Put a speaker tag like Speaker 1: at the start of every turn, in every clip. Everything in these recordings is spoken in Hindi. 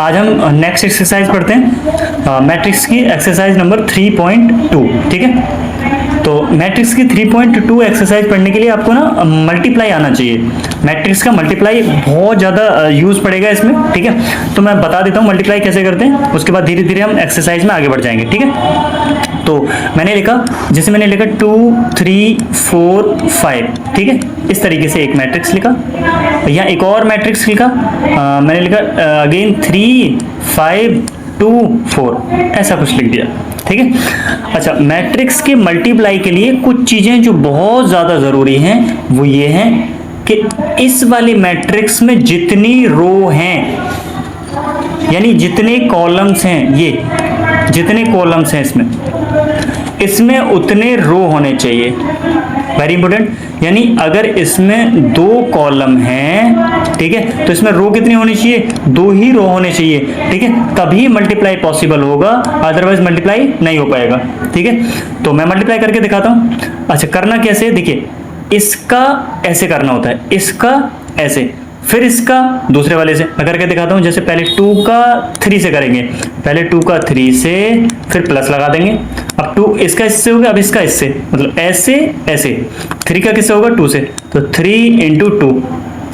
Speaker 1: आज हम नेक्स्ट एक्सरसाइज पढ़ते हैं, मैट्रिक्स की एक्सरसाइज नंबर 3.2। ठीक है, तो मैट्रिक्स की 3.2 एक्सरसाइज पढ़ने के लिए आपको ना मल्टीप्लाई आना चाहिए। मैट्रिक्स का मल्टीप्लाई बहुत ज़्यादा यूज़ पड़ेगा इसमें। ठीक है, तो मैं बता देता हूँ मल्टीप्लाई कैसे करते हैं, उसके बाद धीरे धीरे हम एक्सरसाइज में आगे बढ़ जाएंगे। ठीक है, तो मैंने लिखा, जैसे मैंने लिखा 2 3 4 5। ठीक है, इस तरीके से एक मैट्रिक्स लिखा। यहाँ एक और मैट्रिक्स लिखा, मैंने लिखा अगेन 3 5 2 4, ऐसा कुछ लिख दिया। ठीक है, अच्छा, मैट्रिक्स के मल्टीप्लाई के लिए कुछ चीजें जो बहुत ज्यादा जरूरी हैं वो ये हैं कि इस वाले मैट्रिक्स में जितनी रो हैं, यानी जितने कॉलम्स हैं, ये जितने कॉलम्स हैं इसमें उतने रो होने चाहिए। वेरी इंपॉर्टेंट, यानी अगर इसमें 2 कॉलम हैं, ठीक है, तो इसमें रो कितनी होनी चाहिए? 2 ही रो होने चाहिए। ठीक है, तभी मल्टीप्लाई पॉसिबल होगा, अदरवाइज मल्टीप्लाई नहीं हो पाएगा। ठीक है, तो मैं मल्टीप्लाई करके दिखाता हूं। अच्छा, करना कैसे? देखिए, इसका ऐसे करना होता है, इसका ऐसे, फिर इसका दूसरे वाले से। मैं करके दिखाता हूं। जैसे पहले 2 का 3 से करेंगे, पहले 2 का 3 से, फिर प्लस लगा देंगे। अब 2 इसका इससे हो गया, अब इसका इससे, मतलब ऐसे ऐसे। 3 का किससे होगा? 2 से, तो 3 × 2।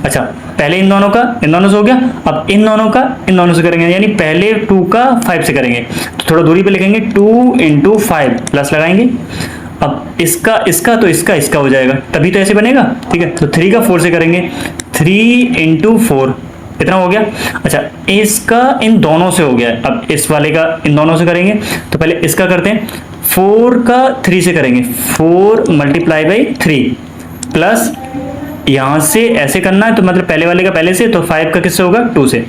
Speaker 1: अच्छा, पहले इन दोनों से हो गया, अब इन दोनों से करेंगे, यानी पहले 2 का 5 से करेंगे, तो थोड़ा दूरी पे लिखेंगे 2 × 5, प्लस लगाएंगे। अब इसका तो इसका हो जाएगा, तभी तो ऐसे बनेगा। ठीक है, तो 3 का 4 से करेंगे, 3 × 4, इतना हो गया। अच्छा, इसका इन दोनों से हो गया, अब इस वाले का इन दोनों से करेंगे, तो पहले इसका करते हैं, 4 का 3 से करेंगे, 4 × 3, प्लस यहां से ऐसे करना है, तो मतलब पहले वाले का पहले से, तो 5 का किससे होगा? 2 से,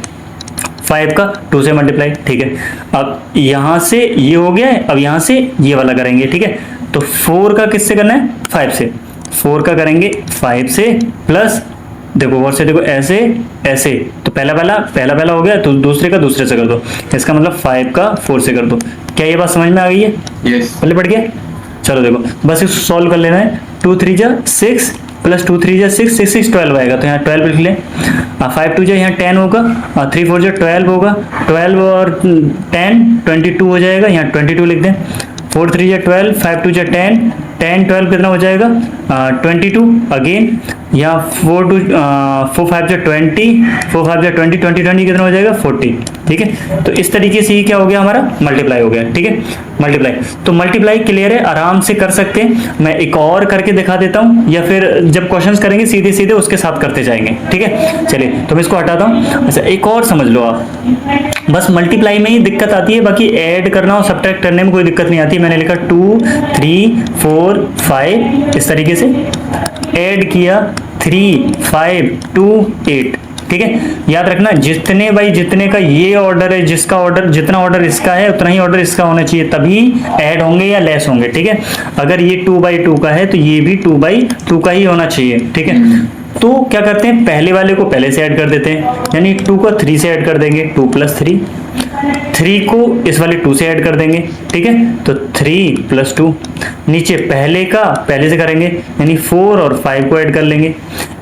Speaker 1: 5 का 2 से मल्टीप्लाई। ठीक है, अब यहां से ये हो गया है, अब यहां से ये वाला करेंगे। ठीक है, तो 4 का किससे करना है? 5 से, 4 का करेंगे 5 से, प्लस देखो और से देखो ऐसे ऐसे, तो पहला हो गया, तो दूसरे का दूसरे से कर दो, इसका मतलब 5 का 4 से कर दो। क्या ये बात समझ में आ गई है?
Speaker 2: यस।
Speaker 1: पहले पढ़ गया? चलो देखो, बस इसको सॉल्व कर लेना है। 2 3 जा 6 प्लस 2 3 जा 6, 6 6 12 आएगा, तो यहाँ 12 लिख लें। 5 2 जा यहाँ 10 होगा, 3 4 जा 12 होगा, 12 और 10 22 हो जाएगा, यहाँ 22 लिख दें। 4 3 जा 12, 5 2 जा 10, 10 12 कितना हो जाएगा? 22 अगेन, यहाँ 4 5 जा 20, 4 5 जा 20, 20 20 कितना हो जाएगा? 40। ठीक है, तो इस तरीके से ही क्या हो गया हमारा? मल्टीप्लाई हो गया। ठीक है, मल्टीप्लाई, तो मल्टीप्लाई क्लियर है, आराम से कर सकते हैं। मैं एक और करके दिखा देता हूं, या फिर जब क्वेश्चंस करेंगे सीधे सीधे उसके साथ करते जाएंगे। ठीक है, चलिए, तो मैं इसको हटाता हूं। अच्छा, एक और समझ लो आप, बस मल्टीप्लाई में ही दिक्कत आती है, बाकी ऐड करना और सब्ट्रैक्ट करने में कोई दिक्कत नहीं आती। मैंने लिखा 2 3 4 5, इस तरीके से ऐड किया, 3 5 2 8। ठीक है, याद रखना, जितने का ये ऑर्डर है, जिसका ऑर्डर, जितना ऑर्डर इसका है उतना ही ऑर्डर इसका होना चाहिए, तभी ऐड होंगे या लेस होंगे। ठीक है, अगर ये 2/2 का है तो ये भी 2/2 का ही होना चाहिए। ठीक है, तो क्या करते हैं, पहले वाले को पहले से ऐड कर देते हैं, यानी 2 को 3 से ऐड कर देंगे, 2 + 3, 3 को इस वाले 2 से ऐड कर देंगे। ठीक है, तो 3 + 2, नीचे पहले का पहले से करेंगे, यानी 4 और 5 को ऐड कर लेंगे।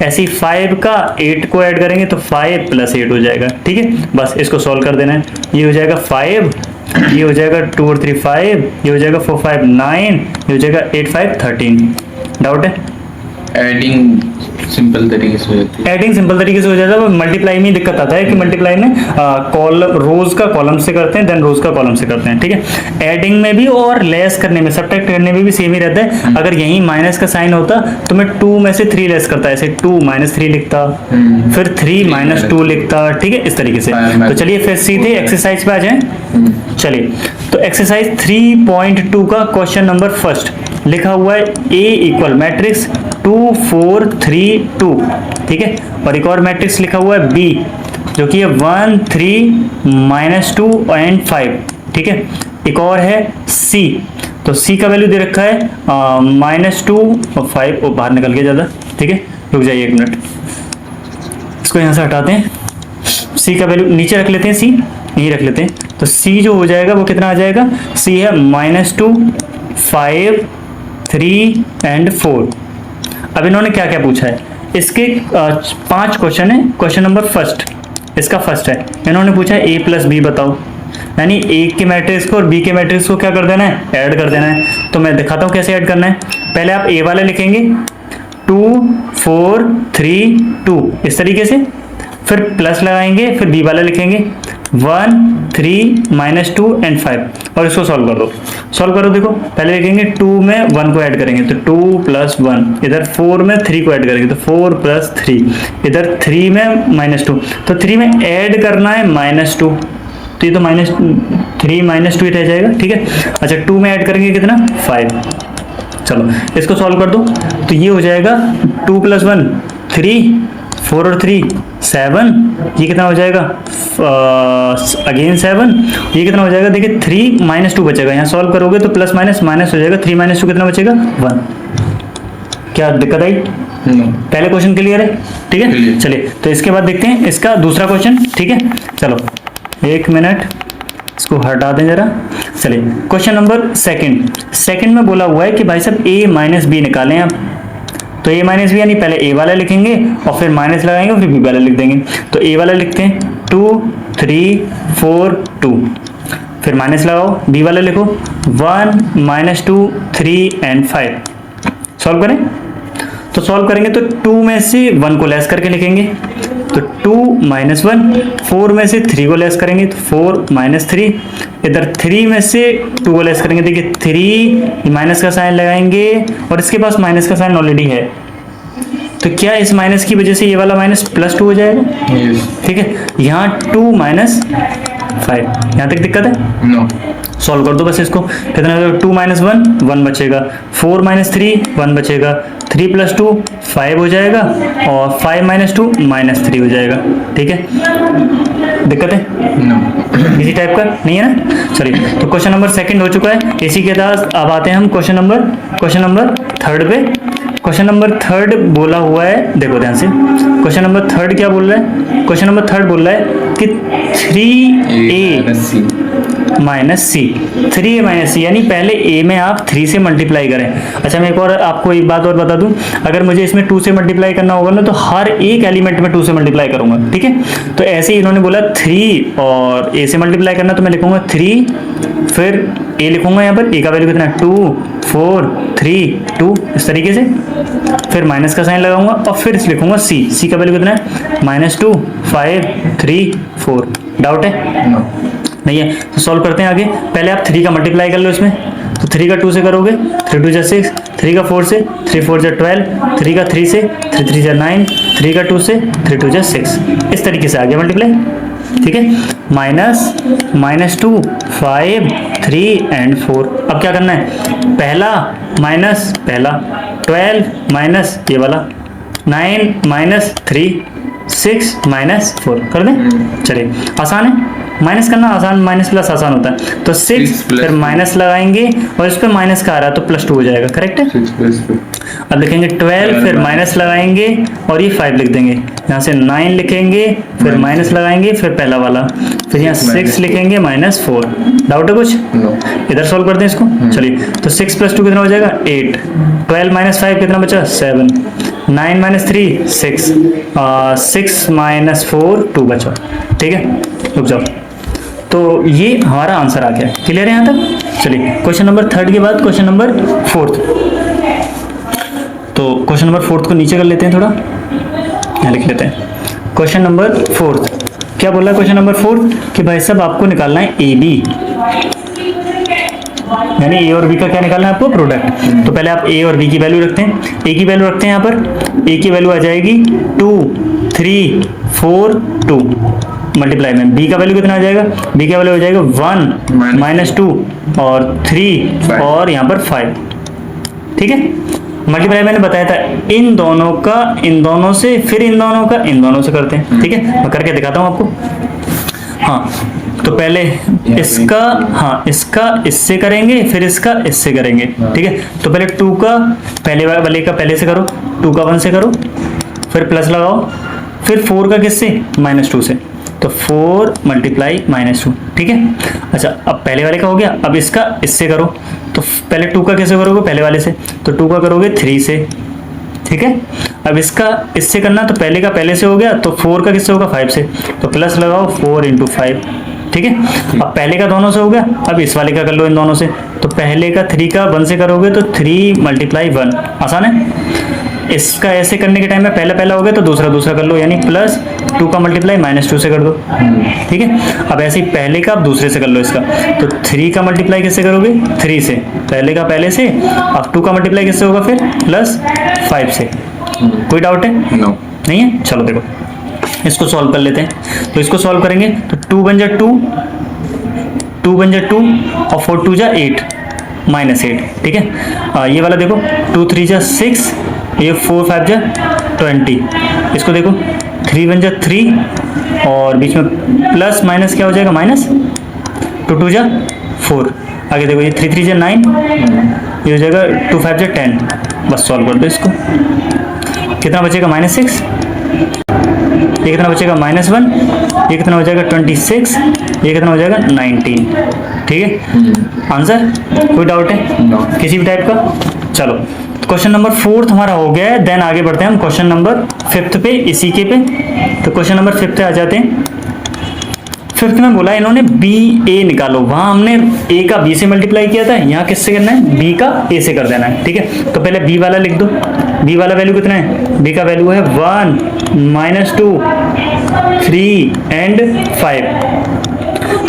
Speaker 1: ऐसे ही 5 का 8 को ऐड करेंगे, तो 5 + 8 हो जाएगा। ठीक है, बस इसको सॉल्व कर देना है। ये हो जाएगा 5, ये हो जाएगा 2 और 3 5, ये हो जाएगा 4 5 9, ये हो जाएगा 8 5 13। डाउट है?
Speaker 2: एडिंग सिंपल तरीके से हो जाती है।
Speaker 1: एडिंग सिंपल तरीके से हो जाता है, मल्टीप्लाई में दिक्कत आता है कि मल्टीप्लाई में कॉलम रोज का कॉलम से करते हैं, देन रोज का कॉलम से करते हैं। ठीक है, एडिंग में भी और लेस करने में, सब्ट्रैक्ट करने में भी सेम ही रहता है। अगर यहीं माइनस का साइन होता तो मैं 2 में से 3 लेस करता, ऐसे 2 - 3 लिखता, फिर 3 - 2 लिखता। ठीक है, इस तरीके से। तो चलिए फिर सीधे एक्सरसाइज पे आ जाएं। चलिए, तो एक्सरसाइज 3.2 का क्वेश्चन नंबर फर्स्ट लिखा हुआ है, A = मैट्रिक्स 2 4 3 2। ठीक है, और एक और मैट्रिक्स लिखा हुआ है B, जो कि है 1 3 - 2 और 5। ठीक है, एक और है C, तो C का वैल्यू दे रखा है -2 और 5, वो बाहर निकल गया ज़्यादा। ठीक है, रुक जाइए 1 मिनट, इसको यहाँ से हटाते हैं। C का वैल्यू नीचे रख लेते हैं, C यही रख लेते हैं। तो C जो हो जाएगा वो कितना आ जाएगा? C है -2 5 3 और 4। अब इन्होंने क्या क्या पूछा है, इसके 5 क्वेश्चन है। क्वेश्चन नंबर फर्स्ट, इसका फर्स्ट है। इन्होंने पूछा ए प्लस बी बताओ, यानी ए के मैट्रिक्स को और बी के मैट्रिक्स को क्या कर देना है, ऐड कर देना है। तो मैं दिखाता हूँ कैसे ऐड करना है। पहले आप ए वाला लिखेंगे 2 4 3 2 इस तरीके से, फिर प्लस लगाएंगे, फिर बी वाला लिखेंगे 1 3 -2 एंड 5 और इसको सॉल्व कर दो। सॉल्व करो, देखो पहले लिखेंगे 2 में 1 को ऐड करेंगे तो 2 + 1, इधर 4 में 3 को ऐड करेंगे तो 4 + 3, इधर 3 में -2, तो 3 में ऐड करना है -2, तो ये तो -3 -2 ही रह जाएगा, ठीक है। अच्छा 2 में ऐड करेंगे कितना 5, चलो इसको सॉल्व कर दो। तो ये हो जाएगा 2 + 1 3, 4 और 3 7, ये कितना हो जाएगा अगेन 7, ये कितना हो जाएगा, देखिए 3 -2 बचेगा, यहाँ सॉल्व करोगे तो प्लस माइनस माइनस हो जाएगा, 3 - 2 कितना बचेगा 1। क्या दिक्कत आई? पहले क्वेश्चन क्लियर है, ठीक है। चलिए तो इसके बाद देखते हैं इसका दूसरा क्वेश्चन, ठीक है। चलो 1 मिनट, इसको हटा दें जरा। चलिए क्वेश्चन नंबर सेकंड में बोला हुआ है कि भाई साहब a - b निकालें आप। तो a - b यानी पहले a वाला लिखेंगे और फिर माइनस लगाएंगे, फिर b वाला लिख देंगे। तो a वाला लिखते हैं 2 3 4 2, फिर माइनस लगाओ, b वाला लिखो 1 - 2 3 एंड 5। सॉल्व करें, तो सॉल्व करेंगे तो 2 में से 1 को लेस करके लिखेंगे तो 2 - 1, 4 में से 3 को लेस करेंगे तो 4 - 3, इधर 3 में से 2 को लेस करेंगे, देखिए 3 माइनस का साइन लगाएंगे और इसके पास माइनस का साइन ऑलरेडी है, तो क्या इस माइनस की वजह से ये वाला माइनस +2 हो जाएगा, ठीक है। यहाँ 2 - 5, यहाँ तक दिक्कत है?
Speaker 2: नो।
Speaker 1: सॉल्व कर दो बस इसको, कितना हो जाएगा 2 - 1 1 बचेगा, 4 - 3 1 बचेगा, 3 + 2 5 हो जाएगा और 5 - 2 -3 हो जाएगा, ठीक है। दिक्कत है?
Speaker 2: नो।
Speaker 1: इसी टाइप का नहीं है ना। चलिए तो क्वेश्चन नंबर सेकंड हो चुका है। इसी के साथ अब आते हैं हम क्वेश्चन नंबर थर्ड पे। क्वेश्चन नंबर थर्ड बोला हुआ है, देखो ध्यान से, क्वेश्चन नंबर थर्ड क्या बोल रहा है, क्वेश्चन नंबर थर्ड बोल रहा है कि 3a - c 3a - c, यानी पहले a में आप 3 से मल्टीप्लाई करें। अच्छा मैं एक और आपको एक बात और बता दूं, अगर मुझे इसमें 2 से मल्टीप्लाई करना होगा ना तो हर एक एलिमेंट में 2 से मल्टीप्लाई करूंगा, ठीक है। तो ऐसे ही इन्होंने बोला 3 और a से मल्टीप्लाई करना, तो मैं लिखूंगा 3, फिर a लिखूंगा, यहाँ पर a का वैल्यू कितना 2 4 3 2 इस तरीके से, फिर माइनस का साइन लगाऊंगा और फिर लिखूंगा c का वैल्यू कितना है -2 5 3 4। डाउट है?
Speaker 2: नो।
Speaker 1: नहीं है तो सॉल्व करते हैं आगे। पहले आप 3 का मल्टीप्लाई कर लो इसमें, तो 3 का 2 से करोगे 3 2 = 6, 3 का 4 से 3 4 = 12, 3 का 3 से 3 3 = 9, 3 का 2 से 3 2 = 6, इस तरीके से आ गया मल्टीप्लाई, ठीक है। -2 5 3 एंड 4। अब क्या करना है, पहला माइनस पहला, 12 माइनस ये वाला, 9 - 3 6 - 4 कर दें। चलिए आसान है, माइनस करना आसान, माइनस प्लस आसान होता है। तो 6 फिर माइनस लगाएंगे और इस पे माइनस का आ रहा है तो +2 हो जाएगा, करेक्ट है।
Speaker 2: 6 + 2।
Speaker 1: अब लिखेंगे 12, फिर माइनस लगाएंगे और ये 5 लिख देंगे, यहाँ से 9 लिखेंगे, फिर माइनस लगाएंगे, फिर पहला वाला, फिर यहाँ 6 लिखेंगे -4। डाउट है कुछ?
Speaker 2: नो।
Speaker 1: इधर सॉल्व करते हैं इसको। चलिए तो 6 + 2 कितना हो जाएगा 8, 12 - 5 कितना बचा 7, 9 - 3 6, 6 - 4 2 बचा, ठीक है। रुक जाओ, तो ये हमारा आंसर आ गया, क्लियर है यहाँ तक। चलिए क्वेश्चन नंबर थर्ड के बाद क्वेश्चन नंबर फोर्थ, तो क्वेश्चन नंबर फोर्थ को नीचे कर लेते हैं, थोड़ा यहाँ लिख लेते हैं। क्वेश्चन नंबर फोर्थ क्या बोल रहा है, क्वेश्चन नंबर फोर्थ कि भाई साहब आपको निकालना है AB, यानी A और B का क्या निकालना है आपको, प्रोडक्ट। तो पहले आप A और B की वैल्यू रखते हैं, A की वैल्यू रखते हैं यहाँ पर, A की वैल्यू आ जाएगी 2 3 4 2 मल्टीप्लाई में B का वैल्यू कितना आ जाएगा, B का वैल्यू हो जाएगा 1 - 2 और 3 और यहाँ पर 5, ठीक है। मल्टीप्लाई मैंने बताया था इन दोनों का इन दोनों से, फिर इन दोनों का इन दोनों से करते हैं, ठीक है। मैं करके दिखाता हूँ आपको। हाँ तो पहले इसका, हाँ इसका इससे करेंगे, फिर इसका इससे करेंगे, ठीक है। तो पहले 2 का पहले वाले का पहले से करो, 2 का 1 से करो, फिर प्लस लगाओ, फिर 4 का किससे -2 से, तो 4 × -2, ठीक है। अच्छा अब पहले वाले का हो गया, अब इसका इससे करो, तो पहले 2 का कैसे करोगे, पहले वाले से, तो 2 का करोगे 3 से, ठीक है। अब इसका इससे करना, तो पहले का पहले से हो गया, तो 4 का किससे होगा 5 से, तो प्लस लगाओ 4 × 5, ठीक है। अब पहले का दोनों से हो गया, अब इस वाले का कर लो इन दोनों से, तो पहले का 3 का 1 से करोगे तो 3 × 1, आसान है। इसका ऐसे करने के टाइम में पहला पहला हो गया तो दूसरा दूसरा कर लो, यानी प्लस 2 का मल्टीप्लाई -2 से कर दो, ठीक है। अब ऐसे ही पहले का अब दूसरे से कर लो इसका, तो 3 का मल्टीप्लाई किससे करोगे 3 से, पहले का पहले से, अब 2 का मल्टीप्लाई किससे होगा फिर +5 से। कोई डाउट है?
Speaker 2: नो।
Speaker 1: नहीं है। चलो देखो इसको सॉल्व कर लेते हैं। तो इसको सॉल्व करेंगे तो 2 बन जा 2, 2 बन जा 2 और 4 2 जा 8 -8, ठीक है। ये वाला देखो 2 3 जा 6, ये 4 5 जा 20, इसको देखो 3 1 जा 3 और बीच में प्लस माइनस क्या हो जाएगा माइनस, 2 2 जा 4, आगे देखो ये 3 3 जा 9, ये हो जाएगा 2 5 जा 10। बस सॉल्व कर दो इसको, कितना बचेगा -6, ये कितना बचेगा -1, ये कितना हो जाएगा 26, ये कितना हो जाएगा 19, ठीक है। आंसर कोई डाउट है?
Speaker 2: No.
Speaker 1: किसी भी टाइप का? चलो क्वेश्चन नंबर 4 हमारा हो गया है। देन आगे बढ़ते हैं हम क्वेश्चन नंबर 5 पे, इसी के पे। तो क्वेश्चन नंबर 5 पे आ जाते हैं। 5 में बोला इन्होंने BA निकालो, वहां हमने A का B से मल्टीप्लाई किया था, यहाँ किससे करना है B का A से कर देना है, ठीक है। तो पहले B वाला लिख दो, B वाला वैल्यू कितना है, B का वैल्यू है 1 -2 3 एंड 5,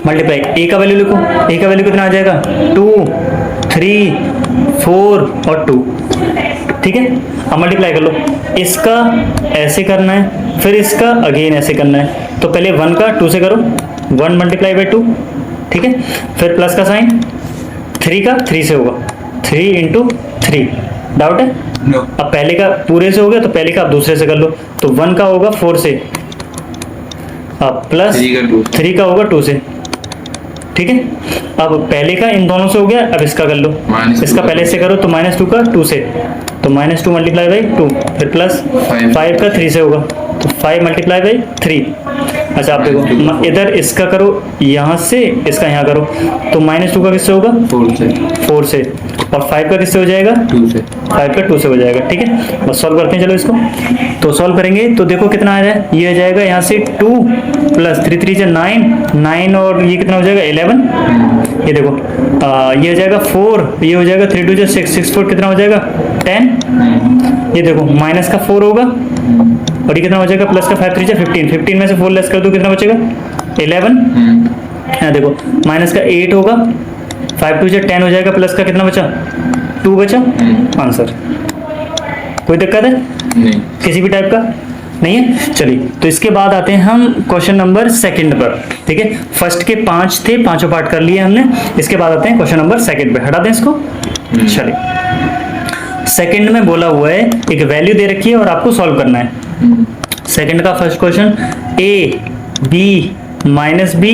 Speaker 1: मल्टीप्लाई A का वैल्यू लिखो, A का वैल्यू कितना आ जाएगा 2 3 4 और 2, ठीक है। अब मल्टीप्लाई कर लो, इसका ऐसे करना है, फिर इसका अगेन ऐसे करना है। तो पहले 1 का 2 से करो, 1 × 2, ठीक है। फिर प्लस का साइन, 3 का 3 से होगा, 3 × 3, डाउट है?
Speaker 2: नो।
Speaker 1: अब पहले का पूरे से हो गया तो पहले का आप दूसरे से कर लो, तो 1 का होगा 4 से, अब प्लस 3 का होगा 2 से, ठीक है। अब पहले का इन दोनों से हो गया, अब इसका कर लो, इसका पहले से करो तो -2 का 2 से, तो -2 × 2, फिर प्लस 5 का 3 से होगा, तो 5 × 3। अच्छा आप देखो इधर इसका करो यहाँ से, इसका यहाँ करो, तो -2 का किससे होगा 4 से, और 5 का किससे हो जाएगा
Speaker 2: 2 से,
Speaker 1: 5 का 2 से हो जाएगा, ठीक है। बस सॉल्व करते हैं चलो इसको। तो सॉल्व करेंगे तो देखो कितना आ रहा है, ये हो जाएगा यहाँ से 2 + 3 3 जा 9 और ये कितना हो जाएगा 11, ये देखो ये हो जाएगा 4, ये हो जाएगा 3 2 जा 6 6 4 कितना हो जाएगा 10, ये देखो माइनस का 4 होगा और ये कितना हो जाएगा प्लस का 5 3 जा 15, 15 में से 4 लेस कर दो कितना बचेगा 11, यहाँ देखो माइनस का 8 होगा, 5 2 जा 10 हो जाएगा, प्लस का कितना बचा 2 बचा, आंसर। कोई दिक्कत है?
Speaker 2: नहीं।
Speaker 1: किसी भी टाइप का नहीं है। चलिए तो इसके बाद आते हैं हम क्वेश्चन नंबर 2 पर, ठीक है। फर्स्ट के 5 थे, पांचों पार्ट कर लिए हमने, इसके बाद आते हैं क्वेश्चन नंबर 2 पे, हटा दें इसको। चलिए सेकंड में बोला हुआ है एक वैल्यू दे रखी है और आपको सॉल्व करना है। सेकंड का first question A B -B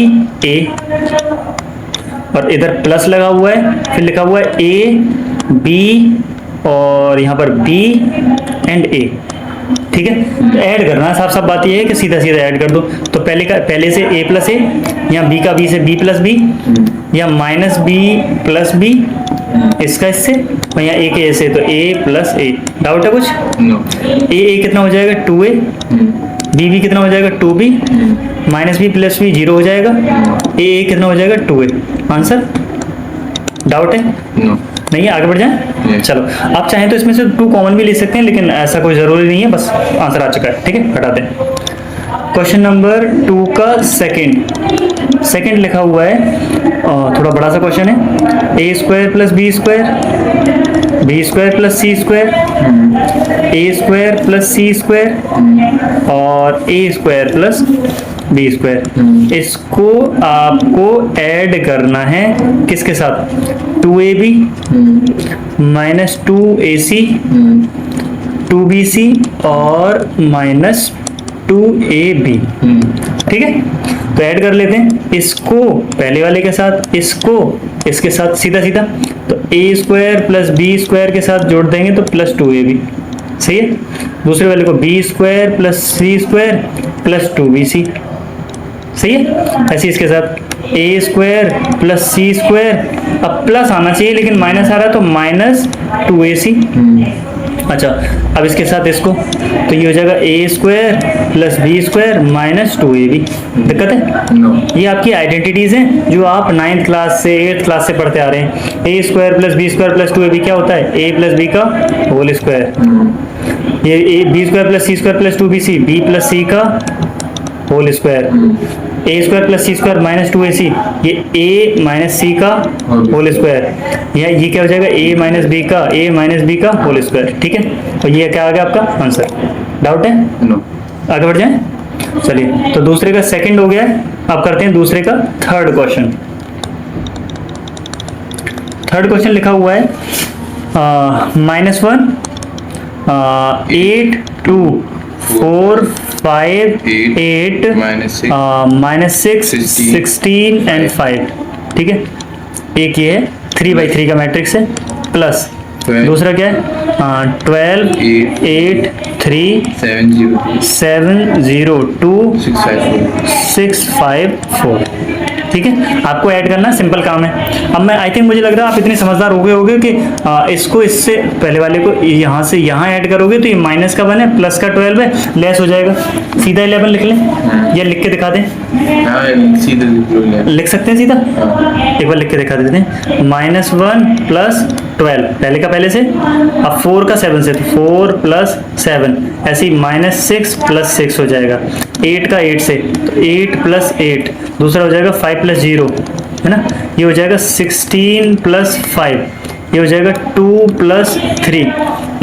Speaker 1: A, और इधर प्लस लगा हुआ है, फिर लिखा हुआ है A B और यहाँ पर B एंड A, ठीक है। तो ऐड करना है, साफ साफ बात ये है कि सीधा सीधा ऐड कर दो। तो पहले से A + A, या B का B से B + B, या -B + B, इसका इससे, और यहाँ A के A से, तो A + A। डाउट है कुछ?
Speaker 2: नो।
Speaker 1: A कितना हो जाएगा 2A, B कितना हो जाएगा 2B, -B + B 0 हो जाएगा, A कितना हो जाएगा 2A, आंसर। डाउट है?
Speaker 2: नो।
Speaker 1: नहीं है, आगे बढ़ जाए। चलो आप चाहें तो इसमें से 2 कॉमन भी ले सकते हैं, लेकिन ऐसा कोई जरूरी नहीं है, बस आंसर आ चुका है, ठीक है, हटाते हैं। क्वेश्चन नंबर 2 का सेकंड लिखा हुआ है, थोड़ा बड़ा सा क्वेश्चन है। A² + B² B² + C² A² + C² और A² + B²। इसको आपको ऐड करना है किसके साथ, 2AB -2AC 2BC और -2AB, ठीक है। तो ऐड कर लेते हैं इसको पहले वाले के साथ, इसको इसके साथ सीधा सीधा, तो A² + B² के साथ जोड़ देंगे तो +2AB, सही है। दूसरे वाले को B² + C² + 2BC, सही है। ऐसे इसके साथ A² + C², अब प्लस आना चाहिए लेकिन माइनस आ रहा है तो -2AC, अच्छा, अब इसके साथ इसको, तो ये हो जाएगा A square plus B square minus 2ab। दिक्कत है?
Speaker 2: नो।
Speaker 1: ये आपकी आइडेंटिटीज हैं जो आप 9th क्लास से 8th क्लास से पढ़ते आ रहे हैं। A square plus B square plus 2ab क्या होता है? ए प्लस बी का होल स्क्वायर। ये A B square plus C square plus 2bc, B plus C का whole square. A square plus C square minus 2ac, ये ए माइनस सी का होल स्क्वायर। ये क्या हो जाएगा? ए माइनस बी का होल स्क्वायर। ठीक है, तो ये क्या आ गया आपका आंसर? डाउट है?
Speaker 2: नो।
Speaker 1: आगे बढ़ जाएं? चलिए, तो दूसरे का सेकंड हो गया है। अब करते हैं दूसरे का थर्ड क्वेश्चन। थर्ड क्वेश्चन लिखा हुआ है -1 8 2 4 5 8 -6 16 एंड 5। ठीक है, एक ये है 3/3 का मैट्रिक्स है, प्लस दूसरा क्या है 12 8 3 7 0 2 6 5 4। ठीक है, आपको ऐड करना सिंपल काम है। अब मैं आई थिंक मुझे लग रहा है आप इतने समझदार हो गए होगे कि इसको इससे पहले वाले को यहाँ से यहाँ ऐड करोगे तो ये माइनस का 1 है, प्लस का 12 है, लेस हो जाएगा, सीधा 11 लिख लें या लिख के दिखा दें? लिख सकते हैं सीधा? एक बार लिख के दिखा देते हैं। -1 प्लस 12, पहले का पहले से, अब 4 का 7 से, तो 4 प्लस 7, ऐसे ही -6 प्लस 6 हो जाएगा। 8 का 8 से, तो 8 प्लस 8, दूसरा हो जाएगा 5 प्लस 0, है ना, ये हो जाएगा 16 प्लस 5, ये हो जाएगा 2 प्लस 3,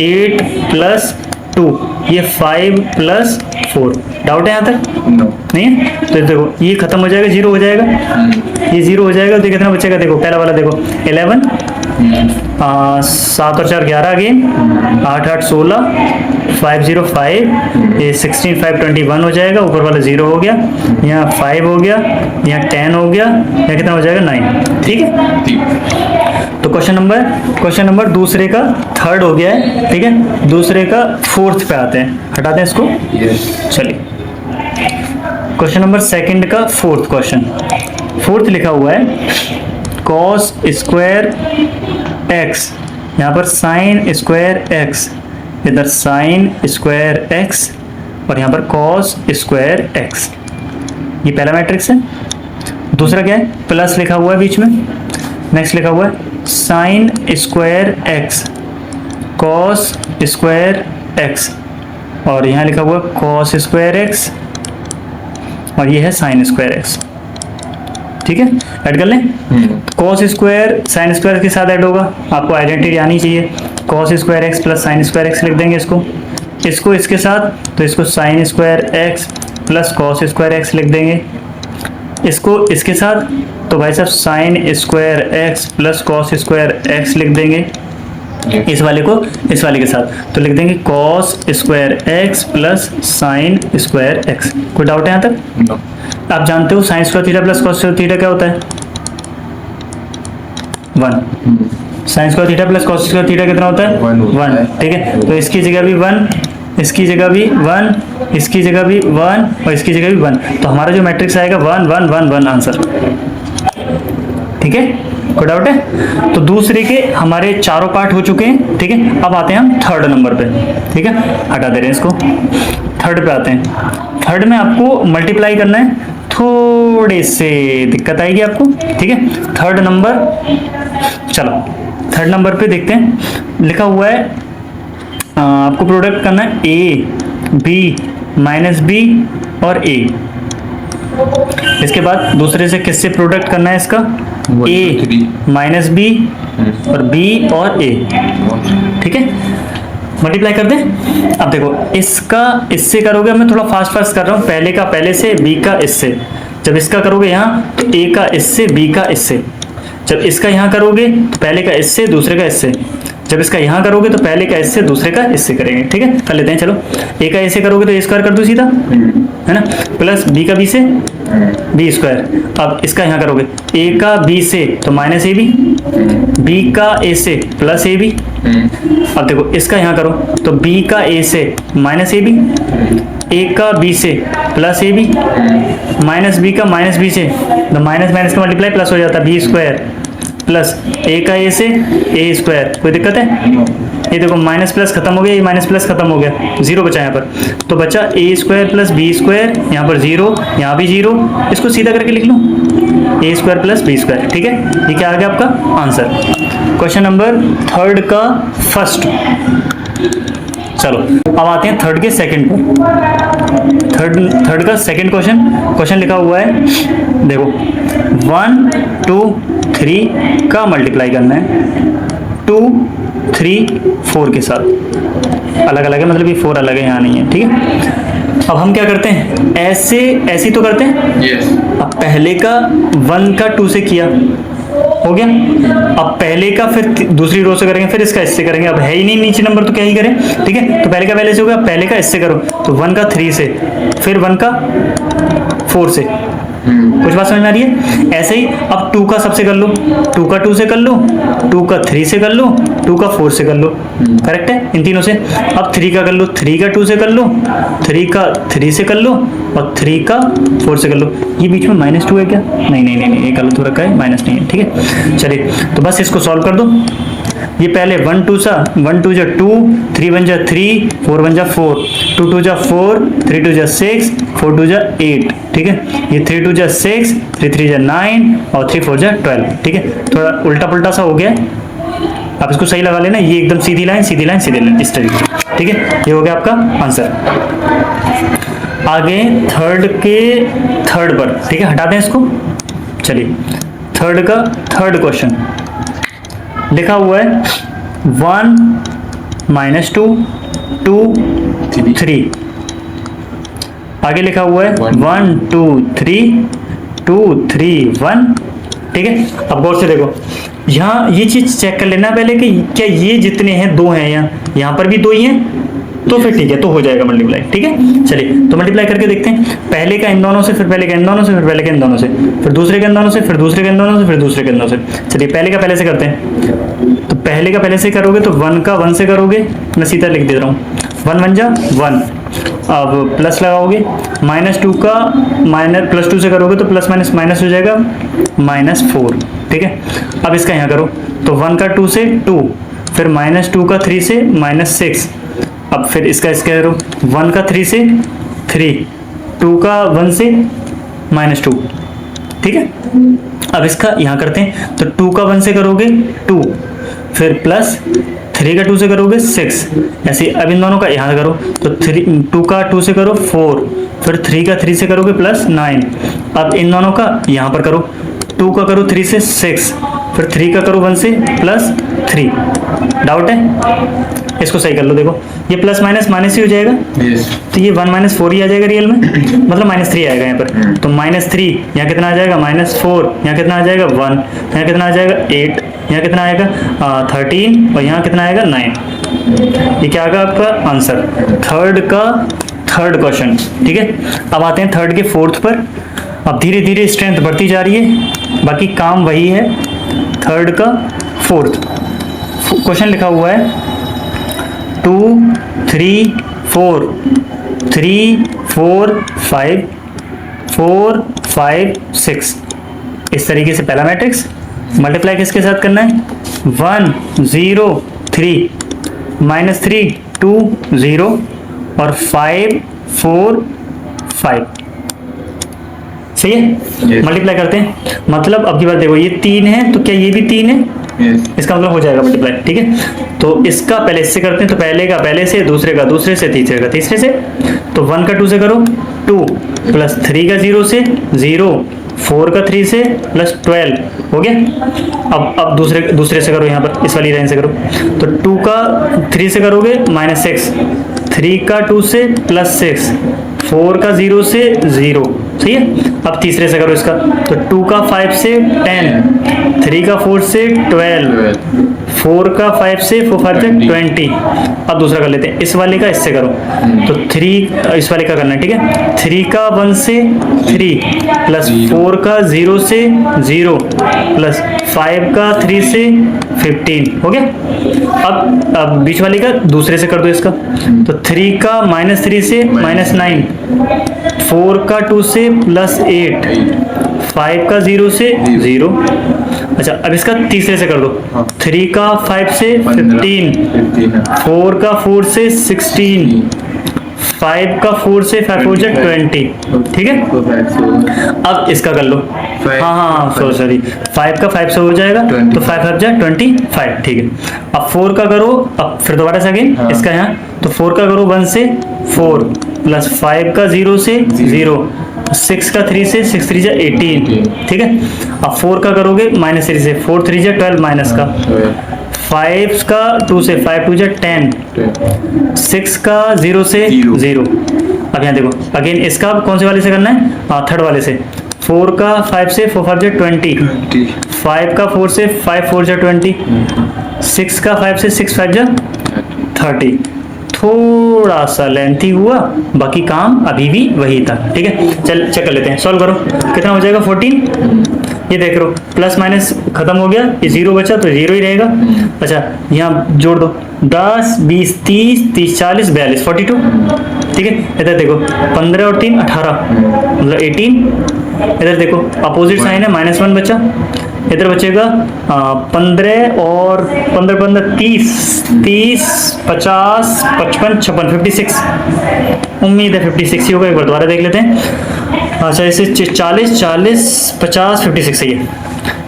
Speaker 1: 8 प्लस 2, ये 5 प्लस 4। डाउट है यहाँ तक?
Speaker 2: नो।
Speaker 1: नहीं है? तो देखो ये खत्म हो जाएगा, 0 हो जाएगा, ये 0 हो जाएगा, तो कितना बचेगा? देखो पहला वाला देखो 11, 7 और 4 11 अगेन, 8 8 16, 5 0 5, ये 16 5 21 हो जाएगा, ऊपर वाला 0 हो गया, यहाँ 5 हो गया, यहाँ 10 हो गया, यहाँ कितना हो जाएगा 9। ठीक है, तो क्वेश्चन नंबर दूसरे का थर्ड हो गया है। ठीक है, दूसरे का फोर्थ पे आते हैं, हटाते हैं इसको। चलिए, क्वेश्चन नंबर सेकंड का फोर्थ क्वेश्चन। फोर्थ लिखा हुआ है cos स्क्वायर x, यहाँ पर sin स्क्वायर x, इधर sin स्क्वायर x और यहाँ पर cos स्क्वायर x। ये पहला मैट्रिक्स है। दूसरा क्या है? प्लस लिखा हुआ है बीच में। नेक्स्ट लिखा हुआ है sin square x cos square x, और यहाँ लिखा हुआ है cos स्क्वायर x, और ये है sin स्क्वायर x। ठीक है, ऐड कर लें। cos स्क्वायर sin स्क्वायर के साथ ऐड होगा, आपको आइडेंटिटी आनी चाहिए। cos square x plus sin square x लिख देंगे इसको इसके साथ, तो इसको sin square x plus cos square x लिख देंगे। इसको इसके साथ, तो भाई साहब sin square x plus cos square x लिख देंगे। इस वाले को इस वाले के साथ, तो लिख देंगे cos square x plus sin square x। कोई डाउट है यहाँ तक?
Speaker 2: नो।
Speaker 1: आप जानते हो sin square theta plus cos square theta क्या होता है? 1। sin square theta plus cos square theta कितना होता है? 1। ठीक है, तो इसकी जगह भी 1, इसकी जगह भी 1, इसकी जगह भी 1 और इसकी जगह भी 1, तो हमारा जो मैट्रिक्स आएगा 1 1 1 1 आंसर। ठीक है, कोई डाउट है? तो दूसरे के हमारे चारों पार्ट हो चुके हैं। ठीक है, अब आते हैं हम थर्ड नंबर पे। ठीक है, हटा दे रहे हैं इसको, थर्ड पे आते हैं। थर्ड में आपको मल्टीप्लाई करना है, थोड़े से दिक्कत आएगी आपको। ठीक है, थर्ड नंबर, चलो थर्ड नंबर पे देखते हैं। लिखा हुआ है आपको प्रोडक्ट करना है a b माइनस b और a। इसके बाद दूसरे से किससे प्रोडक्ट करना है इसका? a माइनस b और b और a। ठीक है, मल्टीप्लाई कर दें। अब देखो इसका इससे करोगे, मैं थोड़ा फास्ट कर रहा हूँ, पहले का पहले से, b का इससे। जब इसका करोगे यहाँ तो a का इससे, b का इससे। जब इसका यहाँ करोगे तो पहले का इससे, दूसरे का इससे। जब इसका यहाँ करोगे तो पहले का इससे, दूसरे का इससे करेंगे। ठीक है, कर लेते हैं। चलो, a का ऐसे करोगे तो a स्क्वायर कर दो सीधा, है ना, प्लस b का b से b स्क्वायर। अब इसका यहाँ करोगे a का b से तो माइनस ab, b का a से प्लस ab। अब देखो इसका यहाँ करो तो b का a से माइनस ab, a का b से प्लस ab, माइनस b का माइनस b से, तो माइनस माइनस का मल्टीप्लाई प्लस हो जाता है b स्क्वायर, प्लस a का a से a स्क्वायर। कोई दिक्कत है? ये देखो माइनस प्लस खत्म हो गया, ये माइनस प्लस खत्म हो गया, जीरो बचा यहाँ पर। तो बचा ए स्क्वायर प्लस बी स्क्वायर, यहाँ पर जीरो, यहाँ भी जीरो, इसको सीधा करके लिख लो ए स्क्वायर प्लस बी स्क्वायर। ठीक है, ये क्या आ गया आपका आंसर। क्वेश्चन नंबर थर्ड का फर्स्ट। चलो अब आते हैं थर्ड के सेकंड पर। थर्ड का सेकंड क्वेश्चन लिखा हुआ है, देखो 1 2 3 का मल्टीप्लाई करना है 2 3 4 के साथ। अलग अलग है, मतलब ये 4 अलग है, यहाँ नहीं है। ठीक है, अब हम क्या करते हैं, ऐसे तो करते हैं।
Speaker 2: Yes.
Speaker 1: अब पहले का 1 का 2 से किया, हो गया। अब पहले का फिर दूसरी रो से करेंगे, फिर इसका इससे करेंगे। अब है ही नहीं नीचे नंबर तो क्या ही करें। ठीक है, तो पहले का पहले से हो गया, पहले का इससे करो, तो 1 का 3 से, फिर 1 का 4 से। कुछ बात समझ में आ रही है। ऐसे ही अब 2 का सबसे कर लो, 2 का 2 से कर लो, 2 का 3 से कर लो, 2 का 4 से कर लो। करेक्ट है इन तीनों से। अब 3 का कर लो, 3 का 2 से कर लो, 3 का 3 से कर लो, और 3 का 4 से कर लो। ये बीच में -2 है क्या? नहीं, ये गलत हो रखा है, माइनस नहीं है। ठीक है, चलिए तो बस इसको सॉल्व कर दो। ये पहले 1 2 सा 1 2 जा 2, 3 1 जा 3, 4 1 जा 4, 2 2 जा 4, 3 2 जा 6, 4 2 जा 8। ठीक है, ये 3 2 जा 6, 3 3 जा 9, और 3 4 जा 12। ठीक है, थोड़ा उल्टा पुल्टा सा हो गया, आप इसको सही लगा लेना। ये एकदम सीधी लाइन इस तरीके से। ठीक है, ये हो गया आपका आंसर। आगे थर्ड पर। ठीक है, हटाते हैं इसको। चलिए थर्ड का थर्ड क्वेश्चन लिखा हुआ है 1 -2 2 3। आगे लिखा हुआ है 1 2 3 2 3 1। ठीक है, अब गौर से देखो, यहाँ ये चीज चेक कर लेना पहले कि क्या ये जितने हैं 2 हैं, यहाँ पर भी 2 ही हैं, तो फिर ठीक है, तो हो जाएगा मल्टीप्लाई। ठीक है, चलिए तो मल्टीप्लाई करके देखते हैं। पहले का इन दोनों से, फिर पहले का इन दोनों से, फिर पहले का इन दोनों से, फिर दूसरे के इन दोनों से, फिर दूसरे के इन दोनों से, फिर दूसरे के इन दोनों से। चलिए पहले का पहले से करते हैं। तो पहले का पहले से करोगे तो 1 का 1 से करोगे, मैं सीधा लिख दे रहा हूँ, 1 1 जा 1। अब प्लस लगाओगे, -2 का +2 से करोगे तो प्लस माइनस हो जाएगा -4। ठीक है, अब इसका यहाँ करो तो 1 का 2 से 2, फिर -2 का 3 से -6। अब फिर इसका करो 1 का 3 से 3, 2 का 1 से -2। ठीक है, अब इसका यहाँ करते हैं, तो 2 का 1 से करोगे 2, फिर प्लस 3 का 2 से करोगे 6। ऐसे अब इन दोनों का यहाँ करो, तो 2 का 2 से करो 4, फिर 3 का 3 से करोगे +9। अब इन दोनों का यहाँ पर करो, 2 का करो 3 से 6, फिर 3 का करो 1 से +3। डाउट है? इसको सही कर लो। देखो ये प्लस माइनस ही हो जाएगा।
Speaker 2: Yes.
Speaker 1: तो ये 1 - 4 ही आ जाएगा रियल में, मतलब -3 आएगा यहाँ पर। तो -3 यहाँ कितना आ जाएगा, -4 यहाँ कितना आ जाएगा 1, यहाँ कितना आ जाएगा 8, यहाँ कितना आएगा 13, और यहाँ कितना आएगा 9। ये क्या आएगा आपका आंसर, थर्ड का थर्ड क्वेश्चन। ठीक है, अब आते हैं थर्ड के फोर्थ पर। अब धीरे धीरे स्ट्रेंथ बढ़ती जा रही है, बाकी काम वही है। थर्ड का फोर्थ क्वेश्चन लिखा हुआ है 2 3 4 3 4 5 4 5 6। इस तरीके से पहला मैट्रिक्स मल्टीप्लाई किसके साथ करना है, 1 0 3 -3 2 0 और 5 4 5। सही है, मल्टीप्लाई करते हैं। मतलब अब की बात देखो, ये 3 है तो क्या ये भी 3 है?
Speaker 2: Yes.
Speaker 1: इसका मतलब हो जाएगा मल्टीप्लाई। ठीक है, तो इसका पहले इससे करते हैं, तो पहले का पहले से, दूसरे का दूसरे से, तीसरे का तीसरे से। तो 1 का 2 से करो 2, प्लस 3 का 0 से 0, 4 का 3 से +12 हो गया। अब दूसरे से करो, यहाँ पर इस वाली लाइन से करो। तो 2 का 3 से करोगे -6, 3 का 2 से +6, 4 का 0 से 0। सही है, अब तीसरे से करो इसका। तो 2 का 5 से 10, 3 का 4 से 12, 4 का 5 से 5 से 20। अब दूसरा कर लेते हैं, इस वाले का इससे करो। तो 3 इस वाले का करना है। ठीक है, 3 का 1 से 3, प्लस 4 का 0 से 0, प्लस 5 का 3 से 15 हो गया। अब बीच वाले का दूसरे से कर दो इसका। तो 3 का -3 से -9, 4 का 2 से +8, 5 का 0 से 0। अच्छा अब इसका तीसरे से कर दो।
Speaker 2: हाँ।
Speaker 1: 3 का 5 से 15, 4 का 4 से 16, 5 का 4 से 5 4 जा 20। ठीक है, अब इसका कर लो। हाँ सॉरी, 5 का 5 से हो जाएगा
Speaker 2: 20।
Speaker 1: तो 5 5 जा 25। ठीक है, अब 4 का करो, अब फिर दोबारा से अगेन
Speaker 2: हाँ।
Speaker 1: इसका यहाँ, तो 4 का करो 1 से 4 प्लस 5 का 0 से 0, 6 का 3 से 6 3 जा 18। ठीक है, अब 4 का करोगे -3 से, 4 3 जा 12 माइनस का, 5 का 2 से 5 2 जा 10, 6 का 0 से 0। अब यहाँ देखो अगेन इसका कौन से वाले से करना है, थर्ड वाले से। 4 का 5 से 4 5 जा 20, 5 का 4 से 5 4 जा 20, 6 का 5 से 6 5 जा 30। थोड़ा सा लेंथी हुआ, बाकी काम अभी भी वही था। ठीक है, चल चेक कर लेते हैं, सॉल्व करो। कितना हो जाएगा 14। ये देख लो प्लस माइनस खत्म हो गया, ये 0 बचा तो 0 ही रहेगा। अच्छा यहाँ जोड़ दो, 10 20 30 30 40 42 42। ठीक है, इधर देखो 15 और 3 18 मतलब 18। इधर देखो अपोजिट साइन है, -1 बचा। इधर बचेगा 15 और 15 15 30 30 50 55 56 56। उम्मीद है 56 ही होगा, एक बार दोबारा देख लेते हैं। अच्छा इसे 40 40 50 56 सही है।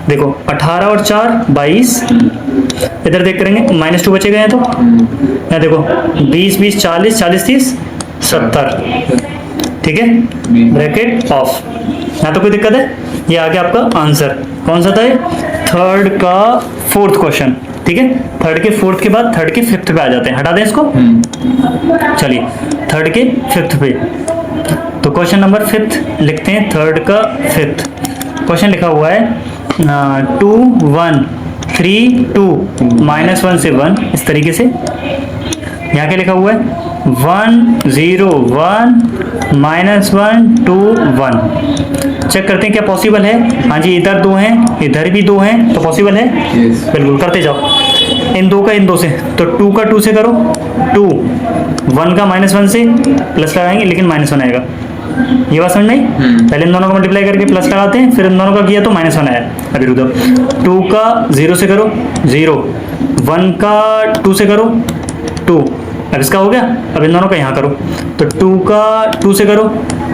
Speaker 1: देखो 18 और 4 22। इधर देख करेंगे -2 बचेगा यहाँ, तो यहाँ देखो 20 20 40 40 30 70। ठीक है, ब्रैकेट ऑफ। यहाँ तो कोई दिक्कत है, ये आ गया आपका आंसर। कौन सा था ये, थर्ड का 4th क्वेश्चन। ठीक है, थर्ड के 4th के बाद थर्ड के 5th पे आ जाते हैं, हटा दें इसको। चलिए थर्ड के 5th पे, तो क्वेश्चन नंबर 5th लिखते हैं, थर्ड का 5th क्वेश्चन लिखा हुआ है 2 1 3 2 -1 से 1, इस तरीके से। यहाँ क्या लिखा हुआ है 1 0 1 -1 2 1। चेक करते हैं क्या पॉसिबल है। हाँ जी, इधर 2 हैं, इधर भी 2 हैं, तो पॉसिबल है। बिल्कुल करते जाओ, इन 2 का इन 2 से, तो 2 का 2 से करो 2, 1 का -1 से प्लस लगाएंगे, लेकिन -1 आएगा। ये बात समझ में आई? पहले इन दोनों को मल्टीप्लाई करके प्लस लगाते हैं, फिर इन दोनों का किया तो -1 आया। अभी रुक दो, 2 का 0 से करो 0, 1 का 2 से करो 2। अब इसका हो गया, अब इन दोनों का यहाँ करो, तो 2 का 2 से करो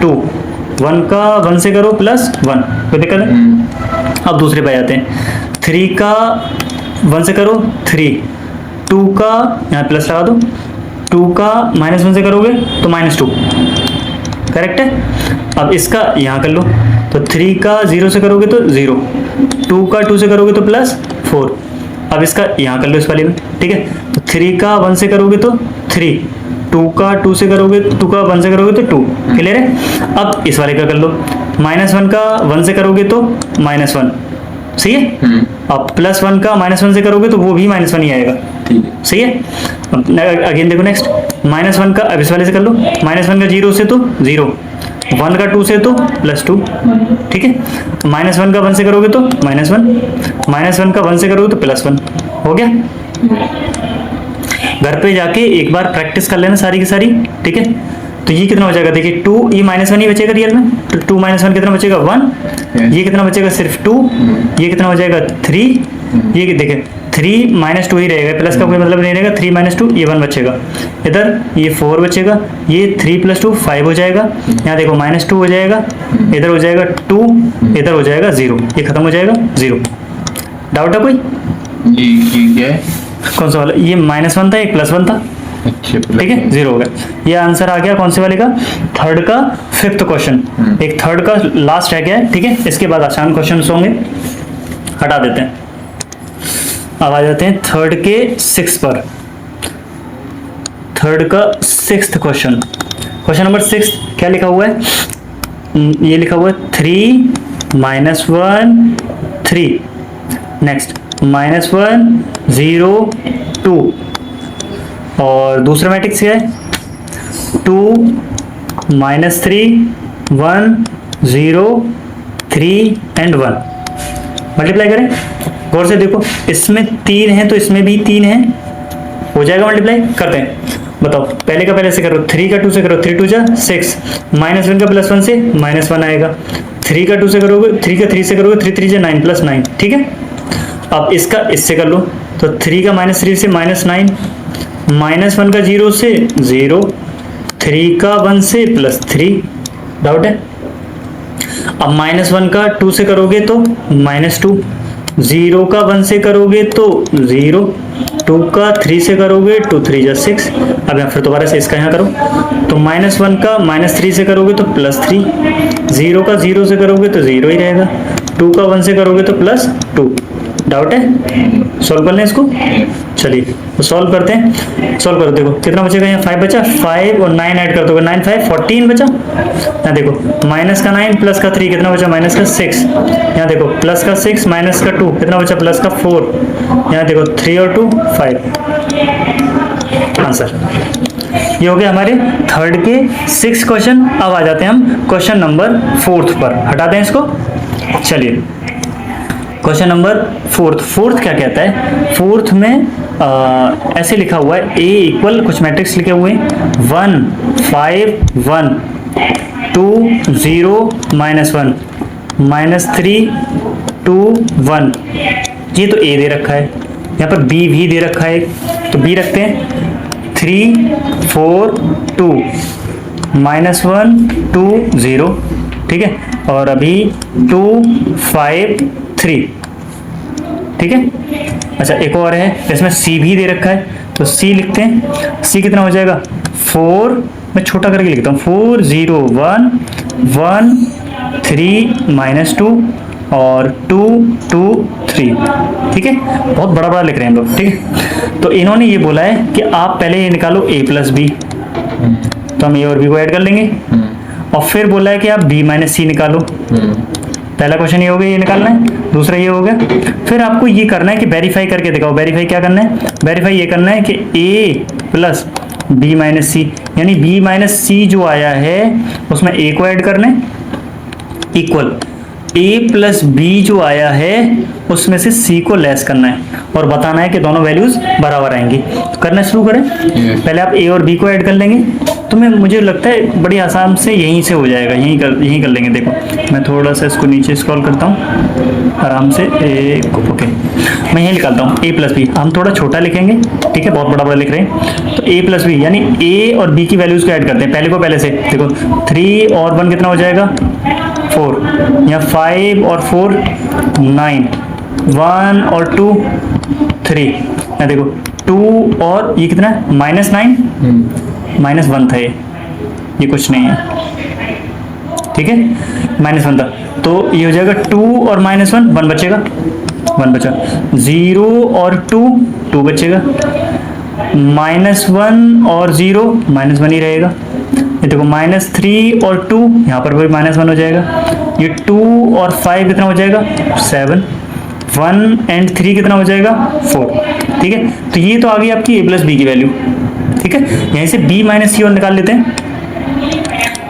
Speaker 1: 2, 1 का 1 से करो +1। कोई दिक्कत है? अब दूसरे पे आते हैं, 3 का 1 से करो 3, 2 का यहाँ प्लस लगा दो, 2 का -1 से करोगे तो -2। करेक्ट है। अब इसका यहाँ कर लो, तो 3 का 0 से करोगे तो 0, 2 का 2 से करोगे तो +4। अब इसका यहाँ कर लो इस वाले में। ठीक है, तो 3 का 1 से करोगे तो 3, 2 का 2 से करोगे, 2 का 1 से करोगे तो 2। क्लियर है। अब इस वाले का कर लो, -1 का 1 से करोगे तो -1। सही है। अब +1 का -1 से करोगे तो वो भी -1 ही आएगा। सही है। अगेन देखो नेक्स्ट, -1 का अब इस वाले से कर लो, -1 का 0 से तो 0, 1 का 2 से तो +2। ठीक है, -1 का 1 से करोगे तो -1, -1 का 1 से करोगे तो +1। हो गया। घर पे जाके एक बार प्रैक्टिस कर लेना सारी की सारी। ठीक है, तो ये कितना हो जाएगा, देखिए 2, ये -1 ही बचेगा रियल में, तो 2 -1 कितना बचेगा 1। ये कितना बचेगा सिर्फ 2, ये कितना हो जाएगा 3, ये देखिए 3 -2 ही रहेगा, प्लस का कोई मतलब नहीं रहेगा। 3 -2 ये 1 बचेगा, इधर ये 4 बचेगा, ये 3 + 2 5 हो जाएगा। यहाँ देखो -2 हो जाएगा, इधर हो जाएगा 2, इधर हो जाएगा 0, ये खत्म हो जाएगा 0। डाउट है कोई?
Speaker 2: ये क्या है?
Speaker 1: कौन सा वाला? ये -1 था, एक +1 था।
Speaker 2: अच्छा,
Speaker 1: ठीक है, 0 हो गया। ये आंसर आ गया कौन से वाले का, थर्ड का 5th क्वेश्चन। एक थर्ड का लास्ट रह गया है। ठीक है, इसके बाद आसान क्वेश्चन होंगे, हटा देते हैं। अब आ जाते हैं थर्ड के 6 पर। थर्ड का 6th क्वेश्चन, क्वेश्चन नंबर 6 क्या लिखा हुआ है, ये लिखा हुआ है 3 -1 3, नेक्स्ट -1 0 2, और दूसरा मैट्रिक्स क्या है 2 -3 1 0 3 एंड 1। मल्टीप्लाई करें, गौर से देखो, इसमें 3 है तो इसमें भी 3 है, हो जाएगा मल्टीप्लाई। करते हैं, बताओ, पहले का पहले से करो, 3 का 2 से करो, 3 2 जा 6, -1 का +1 से -1 आएगा, 3 का 2 से करोगे, 3 का 3 से करोगे, 3 3 जा 9 + 9, ठीक है। अब इसका इससे कर लो, तो 3 का -3 से -9, -1 का 0 से 0, 3 का 1 से +3, डाउट है। अब -1 का 2 से करोगे तो -2, 0 का 1 से करोगे तो 0, 2 का 3 से करोगे 2 3 जा 6। अब यहाँ फिर दोबारा से इसका यहाँ करो, तो -1 का -3 से करोगे तो +3, 0 का 0 से करोगे तो 0 ही रहेगा, 2 का 1 से करोगे तो +2। डाउट है, सॉल्व कर लें इसको। चलिए तो सॉल्व करते हैं, सॉल्व करो, देखो कितना बचेगा, यहाँ 5 बचा, 5 और 9 ऐड कर दोगे, 9 5 14 बचा। यहाँ देखो माइनस का 9 प्लस का 3 कितना बचा, माइनस का 6। यहाँ देखो प्लस का 6 माइनस का 2 कितना बचा, प्लस का 4। यहाँ देखो 3 और 2 5, आंसर ये हो गया हमारे थर्ड के 6 क्वेश्चन। अब आ जाते हैं हम क्वेश्चन नंबर 4 पर, हटा दें इसको। चलिए क्वेश्चन नंबर 4 क्या कहता है, 4 में ऐसे लिखा हुआ है, a इक्वल कुछ मैट्रिक्स लिखे हुए हैं, 1 5 1 2 0 -1 -3 2 1। ये तो a दे रखा है, यहाँ पर b भी दे रखा है, तो b रखते हैं, 3 4 2 -1 2 0, ठीक है, और अभी 2 5 3, ठीक है। अच्छा एक और है, इसमें c भी दे रखा है, तो c लिखते हैं, c कितना हो जाएगा 4, मैं छोटा करके लिखता हूँ, 4 0 1 1 3 -2 और 2 2 3, ठीक है, बहुत बड़ा बड़ा लिख रहे हैं हम लोग, ठीक है। तो इन्होंने ये बोला है कि आप पहले ये निकालो a + b, तो हम a और b को ऐड कर लेंगे, और फिर बोला है कि आप b - c निकालो। पहला क्वेश्चन ये हो गया, ये निकालना है, दूसरा ये हो गया। फिर आपको ये करना है कि वेरीफाई करके दिखाओ, वेरीफाई क्या करना है, वेरीफाई ये करना है कि a + b - c, यानी b - c जो आया है उसमें a को ऐड करना है, इक्वल a + b जो आया है उसमें से c को लेस करना है, और बताना है कि दोनों वैल्यूज बराबर आएंगी। तो करना शुरू करें, पहले आप a और b को ऐड कर लेंगे, तो मुझे लगता है बड़ी आसान से यहीं से हो जाएगा, यहीं कर लेंगे। देखो मैं थोड़ा सा इसको नीचे स्क्रॉल करता हूँ आराम से, ओके मैं यहीं निकालता हूँ, a + b हम थोड़ा छोटा लिखेंगे, ठीक है, बहुत बड़ा बड़ा लिख रहे हैं, तो a + b यानी a और b की वैल्यूज को ऐड करते हैं, पहले को पहले से। देखो 3 और 1 कितना हो जाएगा 4, यहाँ 5 और 4 9, 1 और 2 3, यहाँ देखो 2 और ये कितना है -9 -1 था, ये कुछ नहीं है, ठीक है, -1 था, तो ये हो जाएगा 2 और -1 1 बचेगा, 1 बचा, 0 और 2 2 बचेगा, -1 और 0 -1 ही रहेगा। ये देखो -3 और 2 यहाँ पर भी -1 हो जाएगा, ये 2 और 5 कितना हो जाएगा 7, 1 एंड 3 कितना हो जाएगा 4, ठीक है। तो ये तो आ गई आपकी a + b की वैल्यू, ठीक है। यहीं से b - c और निकाल लेते हैं,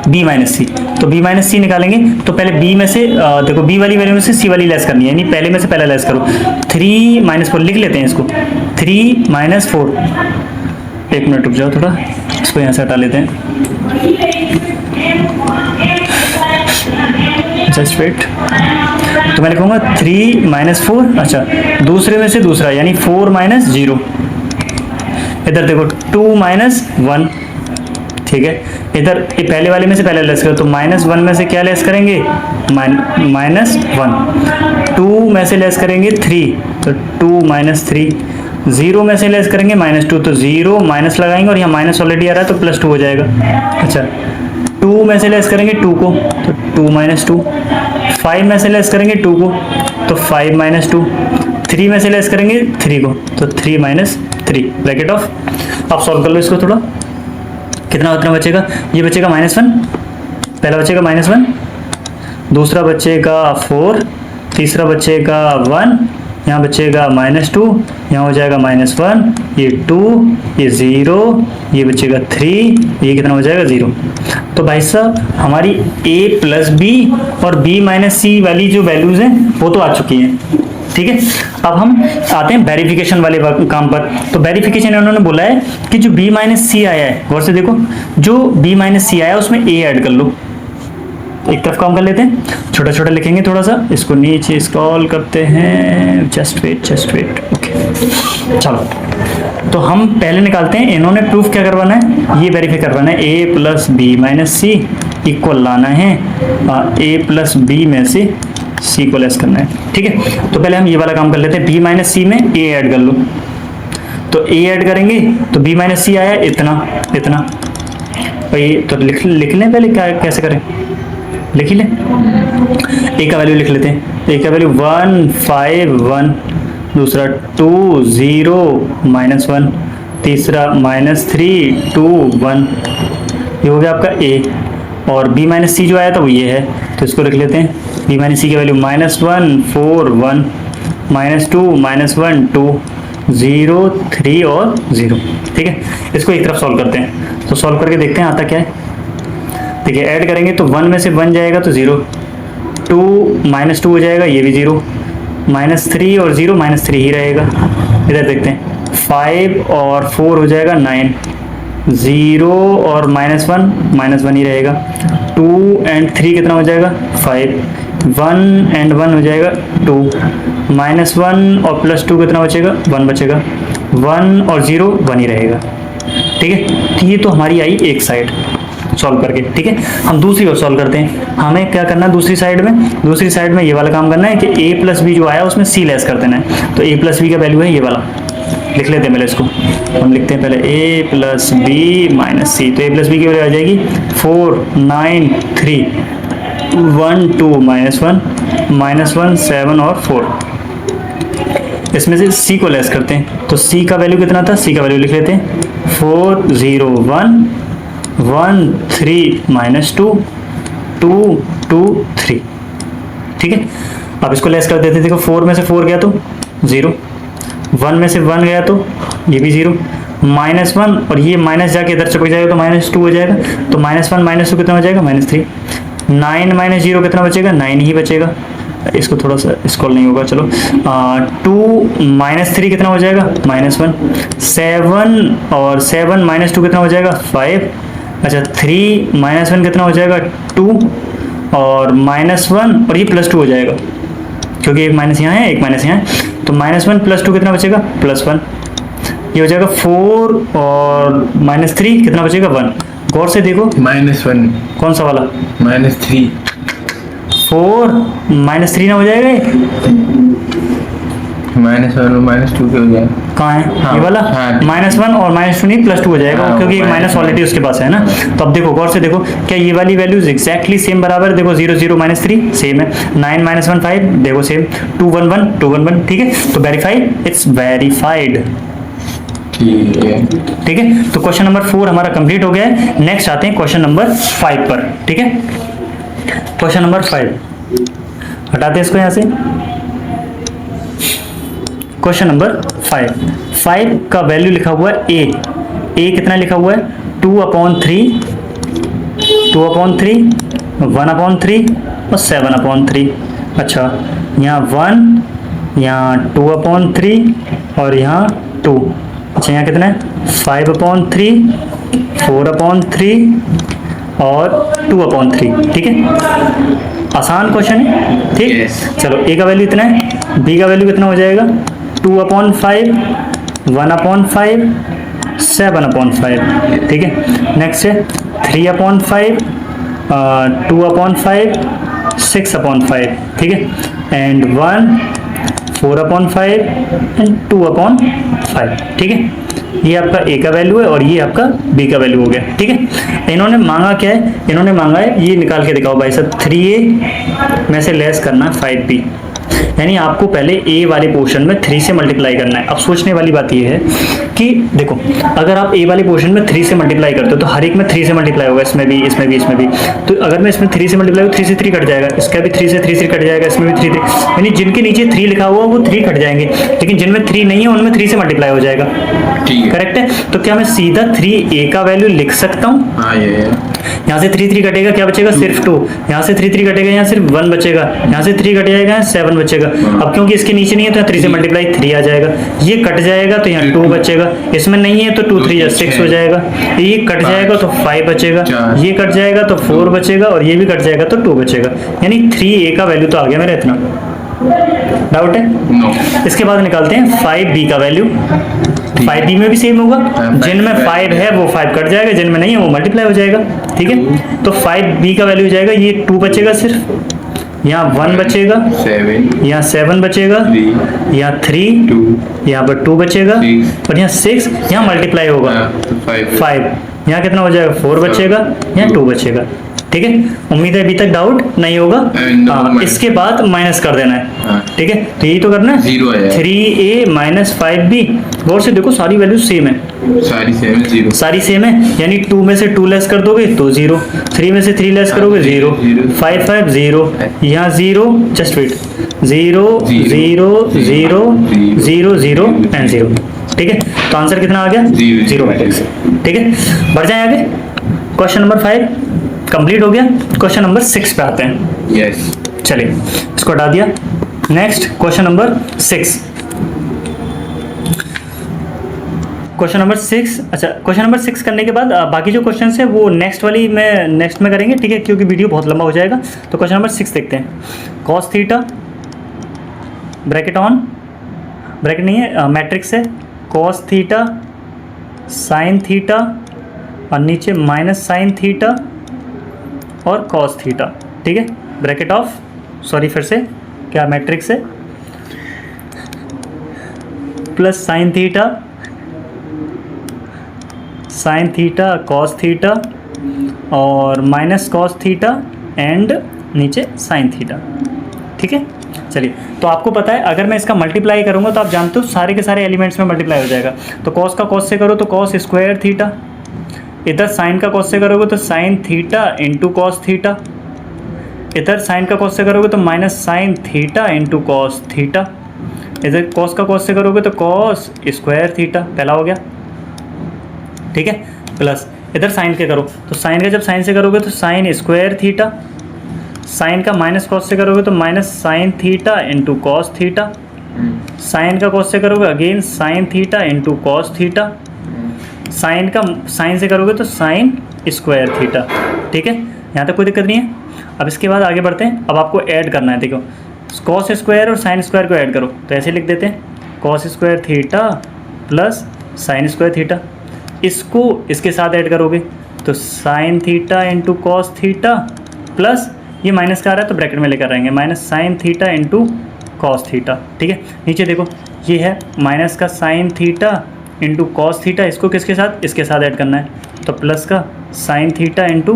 Speaker 1: b - c, तो b - c निकालेंगे तो पहले b में से देखो b वाली वैल्यू में से c वाली लेस करनी है, यानी पहले में से पहला लेस करो, 3 - 4 लिख लेते हैं इसको, 3 - 4, एक मिनट रुक जाओ थोड़ा, इसको यहाँ से हटा लेते हैं, जस्ट वेट। तो मैं लिखूंगा 3 - 4, अच्छा दूसरे में से दूसरा यानी 4 - 0, इधर देखो 2 - 1, ठीक है, इधर ये पहले वाले में से पहले लेस करो, तो -1 में से क्या लेस करेंगे -1, 2 में से लेस करेंगे 3, तो 2 - 3, 0 में से लेस करेंगे -2, तो 0 माइनस लगाएंगे, और यहाँ माइनस ऑलरेडी आ रहा है तो +2 हो जाएगा। अच्छा 2 में से लेस करेंगे 2 को, तो 2 - 2, 5 में से लेस करेंगे 2 को, तो 5 - 2, 3 में से लेस करेंगे 3 को, तो 3 - 3, ब्रैकेट ऑफ। अब सॉल्व कर लो इसको थोड़ा, कितना बचेगा, ये बचेगा -1, पहला बचेगा -1, दूसरा बचेगा 4, तीसरा बचेगा 1, यहाँ बचेगा -2, यहाँ हो जाएगा -1, ये 2, ये 0, ये बचेगा 3, ये कितना हो जाएगा 0। तो भाई साहब हमारी a + b और b - c वाली जो वैल्यूज हैं वो तो आ चुकी हैं, ठीक है। अब हम आते हैं वेरिफिकेशन वाले काम पर। तो वेरिफिकेशन उन्होंने बोला है कि जो b माइनस सी आया है, गौर से देखो, जो b माइनस सी आया उसमें a ऐड कर लो। एक तरफ काम कर लेते हैं, छोटा छोटा लिखेंगे थोड़ा सा, इसको नीचे स्क्रॉल करते हैं, जस्ट वेट ओके। चलो, तो हम पहले निकालते हैं, इन्होंने प्रूफ क्या करवाना है, ये वेरीफाई करवाना है, a plus B minus C equal लाना है a प्लस बी में से c को लेस करना है, ठीक है। तो पहले हम ये वाला काम कर लेते हैं, b माइनस सी में a ऐड कर लो। तो a ऐड करेंगे तो b माइनस सी आया इतना भाई, तो लिख लें पहले, क्या कैसे करें, लिख ही लें। a का वैल्यू लिख लेते हैं, a का वैल्यू 1 5 1, दूसरा 2 0 -1, तीसरा -3 2 1, ये हो गया आपका a। और b माइनस सी जो आया था वो ये है, तो इसको लिख लेते हैं, b माइनस सी की वैल्यू -1 4 1, -2 -1 2 0 3 और 0, ठीक है। इसको एक तरफ सॉल्व करते हैं, तो सॉल्व करके देखते हैं आता क्या है। देखिए ऐड करेंगे तो 1 में से 1 जाएगा तो 0, 2 -2 हो जाएगा, ये भी 0, -3 और 0 -3 ही रहेगा। इधर देखते हैं, 5 और 4 हो जाएगा 9, 0 और -1 ही रहेगा, 2 एंड 3 कितना हो जाएगा 5, 1 एंड 1 हो जाएगा 2, -1 और +2 कितना बचेगा 1 बचेगा, 1 और 0 1 ही रहेगा, ठीक है। तो ये तो हमारी आई एक साइड सॉल्व करके, ठीक है। हम दूसरी ओर सॉल्व करते हैं, हमें क्या करना है दूसरी साइड में ये वाला काम करना है कि a प्लस बी जो आया उसमें c लेस कर देना है। तो a प्लस बी का वैल्यू है ये वाला, लिख लेते हैं पहले इसको, हम लिखते हैं पहले a प्लस बी माइनस सी। तो a प्लस बी की वैल्यू आ जाएगी 4 9 3 1 2 -1 7 और 4। इसमें से c को लेस करते हैं, तो c का वैल्यू कितना था, c का वैल्यू लिख लेते हैं 4 0 1 1 3 -2 2 2 3, ठीक है। अब इसको लेस कर देते हैं, देखो 4 में से 4 गया तो 0, 1 में से 1 गया तो ये भी 0, -1 और ये माइनस जाके इधर चपक जाएगा तो -2 हो जाएगा, तो -1 -2 कितना हो जाएगा -3, 9 -0 कितना बचेगा 9 ही बचेगा। इसको थोड़ा सा स्क्रॉल नहीं होगा, चलो 2 -3 कितना हो जाएगा -1, 7 और 7 -2 कितना हो जाएगा 5, अच्छा 3 -1 कितना हो जाएगा 2 और -1 और ये +2 हो जाएगा, क्योंकि एक माइनस यहाँ है एक माइनस यहाँ है, तो -1 +2 कितना बचेगा +1, ये हो जाएगा 4 और -3 कितना बचेगा 1। गौर से देखो
Speaker 2: -1
Speaker 1: कौन सा वाला
Speaker 2: -3,
Speaker 1: 4 -3 ना हो जाएगा ये,
Speaker 2: -1 और -2 के हो जाए,
Speaker 1: कहाँ है
Speaker 2: हाँ,
Speaker 1: ये वाला
Speaker 2: हाँ।
Speaker 1: -1 और -2 नहीं +2 हो जाएगा,
Speaker 2: हाँ,
Speaker 1: क्योंकि एक माइनस ऑलरेडी उसके पास है ना। तो अब देखो गौर से देखो, क्या ये वाली वैल्यूज एग्जैक्टली सेम बराबर है, देखो 0 0 -3 सेम है, 9 -1 5 देखो सेम, 2 1 1 2 1 1, ठीक है। तो वेरीफाइड, इट्स वेरीफाइड, ठीक है। तो क्वेश्चन नंबर 4 हमारा कंप्लीट हो गया है। नेक्स्ट आते हैं क्वेश्चन नंबर 5 पर, ठीक है। क्वेश्चन नंबर 5 हटाते हैं इसको यहाँ से। क्वेश्चन नंबर 5 का वैल्यू लिखा हुआ है a कितना लिखा हुआ है 2/3 1/3 और 7/3। अच्छा यहाँ 1, यहाँ 2/3 और यहाँ 2, अच्छा यहाँ कितना है 5/3 4/3 और 2/3, ठीक है। आसान क्वेश्चन है, ठीक।
Speaker 2: Yes.
Speaker 1: चलो a का वैल्यू इतना है, b का वैल्यू कितना हो जाएगा 2/5 1/5 7/5, ठीक है। नेक्स्ट है 3/5 2/5 6/5, ठीक है। एंड 1 4/5 एंड 2/5, ठीक है। ये आपका a का वैल्यू है और ये आपका b का वैल्यू हो गया, ठीक है। इन्होंने मांगा क्या है, इन्होंने मांगा है ये निकाल के दिखाओ भाई साहब, 3a में से लेस करना 5b, यानी आपको पहले a वाले पोर्शन में 3 से मल्टीप्लाई करना है। अब सोचने वाली बात ये है कि देखो अगर आप a वाले पोर्शन में 3 से मल्टीप्लाई करते हो तो हर एक में 3 से मल्टीप्लाई होगा, इसमें भी इसमें भी इसमें भी। तो अगर मैं इसमें 3 से मल्टीप्लाई 3 से 3 कट जाएगा, इसका भी 3 से 3 कट जाएगा, इसमें भी 3 यानी जिनके नीचे 3 लिखा हुआ वो 3 कट जाएंगे, लेकिन जिनमें 3 नहीं है उनमें 3 से मल्टीप्लाई हो जाएगा,
Speaker 2: ठीक है।
Speaker 1: करेक्ट है। तो क्या मैं सीधा 3a का वैल्यू लिख सकता हूँ,
Speaker 2: हाँ ये
Speaker 1: यहाँ से 3 3 कटेगा, क्या बचेगा? सिर्फ 2। यहाँ से 3 3 कटेगा, यहाँ सिर्फ 1 बचेगा। यहाँ से 3 कट जाएगा, 7 बचेगा। अब क्योंकि इसके नीचे नहीं है तो यहाँ 3 से मल्टीप्लाई 3 आ जाएगा। ये कट जाएगा तो यहाँ 2 बचेगा। इसमें नहीं है तो 2 3 या 6 हो जाएगा। ये कट जाएगा तो 5 बचेगा। ये कट जाएगा तो 4 बचेगा और ये भी कट जाएगा तो 2 बचेगा। यानी 3a का वैल्यू तो आ गया मेरा इतना। डाउट है?
Speaker 2: नो।
Speaker 1: इसके बाद निकालते हैं 5b का वैल्यू। 5b में भी सेम होगा, जिनमें 5 है वो 5 कट जाएगा, जिनमें नहीं है वो मल्टीप्लाई हो जाएगा। ठीक है, तो 5b का वैल्यू हो जाएगा, ये 2 बचेगा सिर्फ, यहाँ 1 बचेगा,
Speaker 2: 7
Speaker 1: यहाँ 7 बचेगा,
Speaker 2: 3
Speaker 1: यहाँ 3,
Speaker 2: 2
Speaker 1: यहाँ पर 2 बचेगा
Speaker 2: 6
Speaker 1: और यहाँ 6, यहाँ मल्टीप्लाई होगा
Speaker 2: 5
Speaker 1: 5, यहाँ कितना हो जाएगा? 4 बचेगा, यहाँ 2 बचेगा। ठीक है, उम्मीद है अभी तक डाउट नहीं होगा। इसके बाद माइनस कर देना है। ठीक है, तो यही तो करना है।
Speaker 2: 0 है
Speaker 1: 3a माइनस 5b। गौर से देखो सारी वैल्यू सेम है,
Speaker 2: सारी सेम 0
Speaker 1: सारी सेम है। यानी 2 में से 2 लेस कर दोगे तो 0, 3 में से 3 लेस करोगे 0, 5 5 0, यहाँ 0, जस्ट वेट, 0 0 0 0 0 एंड 0। ठीक है, तो आंसर कितना आ गया? 0 मैट्रिक्स। ठीक है, बढ़ जाए आगे। क्वेश्चन नंबर 5 कंप्लीट हो गया। क्वेश्चन नंबर 6 पे आते हैं।
Speaker 2: यस।
Speaker 1: चलिए, इसको हटा दिया। Next question number 6। Question number 6, अच्छा क्वेश्चन नंबर 6 करने के बाद बाकी जो क्वेश्चन है वो नेक्स्ट में करेंगे। ठीक है, क्योंकि वीडियो बहुत लंबा हो जाएगा। तो क्वेश्चन नंबर 6 देखते हैं। Cos theta, bracket on, bracket नहीं है, मैट्रिक्स है, कॉस थीटा साइन थीटा और नीचे माइनस साइन थीटा और कॉस थीटा। ठीक है, ब्रैकेट ऑफ, सॉरी फिर से, क्या मैट्रिक्स है, plus sine theta cos theta और माइनस कॉस थीटा एंड नीचे साइन थीटा। ठीक है, चलिए, तो आपको पता है अगर मैं इसका मल्टीप्लाई करूंगा तो आप जानते हो सारे के सारे एलिमेंट्स में मल्टीप्लाई हो जाएगा। तो कॉस का कॉस से करो तो कॉस स्क्वायर थीटा, इधर साइन का कॉस से करोगे तो sign theta into cos theta, इधर साइन का कॉस से करोगे तो minus sine theta into cos theta, इधर कॉस का कॉस से करोगे तो कॉस स्क्वायर थीटा, पहला हो गया। ठीक है, प्लस इधर साइन के करो तो साइन का जब साइन से करोगे तो साइन स्क्वायर थीटा, साइन का माइनस कॉस से करोगे तो minus sine theta into cos theta, sine का कॉस से करोगे again sine theta into cos theta, sine का साइन से करोगे तो साइन स्क्वायर थीटा। ठीक है, यहाँ तक कोई दिक्कत नहीं है। अब इसके बाद आगे बढ़ते हैं। अब आपको ऐड करना है। देखो, कॉस स्क्वायर और साइन स्क्वायर को ऐड करो तो ऐसे लिख देते हैं, cos square theta plus sign square theta. इसको इसके साथ ऐड करोगे तो sign theta into cos theta plus ये माइनस का आ रहा है तो ब्रैकेट में लेकर आएंगे, minus sine theta into cos theta. ठीक है, नीचे देखो ये है माइनस का sign theta into cos theta, इसको किसके साथ? इसके साथ ऐड करना है तो प्लस का sign theta into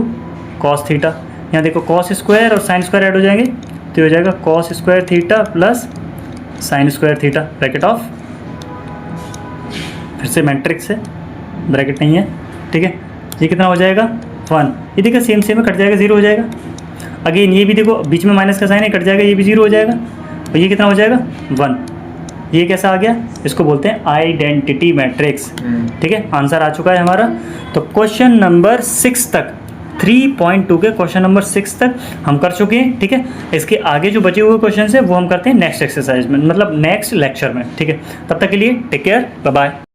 Speaker 1: cos theta. यहाँ देखो कॉस स्क्वायर और साइन स्क्वायर ऐड हो जाएंगे तो हो जाएगा cos square theta plus sign square theta, bracket of, फिर से मैट्रिक्स है, ब्रैकेट नहीं है। ठीक है, ये कितना हो जाएगा? 1। ये देखो सेम सेम कट जाएगा, 0 हो जाएगा। अगेन ये भी देखो बीच में माइनस का साइन है, कट जाएगा, ये भी 0 हो जाएगा। और ये कितना हो जाएगा? 1। ये कैसा आ गया? इसको बोलते हैं आइडेंटिटी मैट्रिक्स। ठीक है, आंसर आ चुका है हमारा। तो क्वेश्चन नंबर 6 तक, 3.2 के क्वेश्चन नंबर 6 तक हम कर चुके हैं। ठीक है, इसके आगे जो बचे हुए क्वेश्चन है वो हम करते हैं नेक्स्ट एक्सरसाइज में, मतलब नेक्स्ट लेक्चर में। ठीक है, तब तक के लिए टेक केयर, बाय बाय।